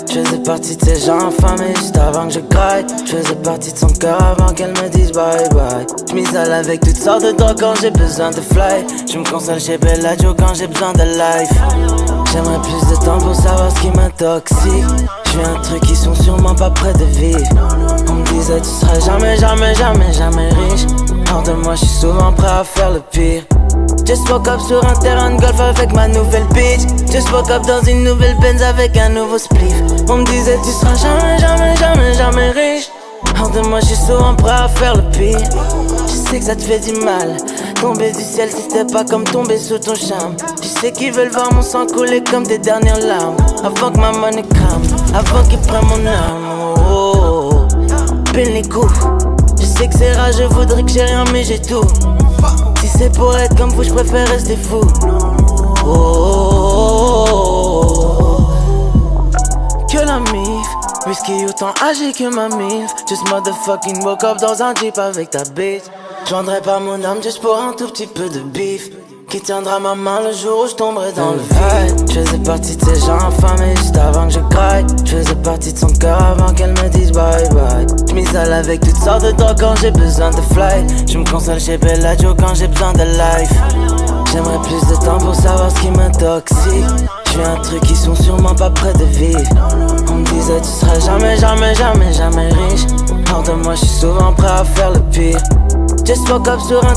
Je faisais partie de ces gens affamés juste avant que je graille. Je faisais partie de son cœur avant qu'elle me dise bye bye. Je m'isole avec toutes sortes de drogues quand j'ai besoin de fly. Je me console chez Bellagio quand j'ai besoin de life. J'aimerais plus de temps pour savoir ce qui m'intoxique. Je fais un truc qui sont sûrement pas près de vivre. On me disait tu seras jamais, jamais, jamais, jamais riche. Hors de moi je suis souvent prêt à faire le pire. Just woke up sur un terrain de golf avec ma nouvelle bitch. Just woke up dans une nouvelle Benz avec un nouveau spliff. On me disait tu seras jamais, jamais, jamais, jamais riche. Hors de moi je suis souvent prêt à faire le pire. Je sais que ça te fait du mal. Tomber du ciel si c'était pas comme tomber sous ton charme. Je sais qu'ils veulent voir mon sang couler comme des dernières larmes. Avant que ma money crame, avant qu'ils prennent mon âme. Oh, oh, oh. Pile les coups. Je sais que c'est rare, je voudrais que j'ai rien mais j'ai tout. Si c'est pour être comme vous, je préfère rester fou. Oh, oh, oh, oh. Que la mif, whisky autant âgé que ma mif. Just motherfucking woke up dans un jeep avec ta bitch. Je vendrais pas mon âme juste pour un tout petit peu de bif. Qui tiendra ma main le jour où je tomberai dans le vide. Je faisais partie de ces gens affamés juste avant que je graille. Je faisais partie de son cœur avant qu'elle me dise bye bye. Je m'isole avec toutes sortes de drogues quand j'ai besoin de fly. Je me console chez Bellagio quand j'ai besoin de life. J'aimerais plus de temps pour savoir ce qui m'intoxique. Je fais un truc qui sont sûrement pas près de vivre. On me disait tu seras jamais, jamais, jamais, jamais riche. Hors de moi je suis souvent prêt à faire le pire. Just woke up sur un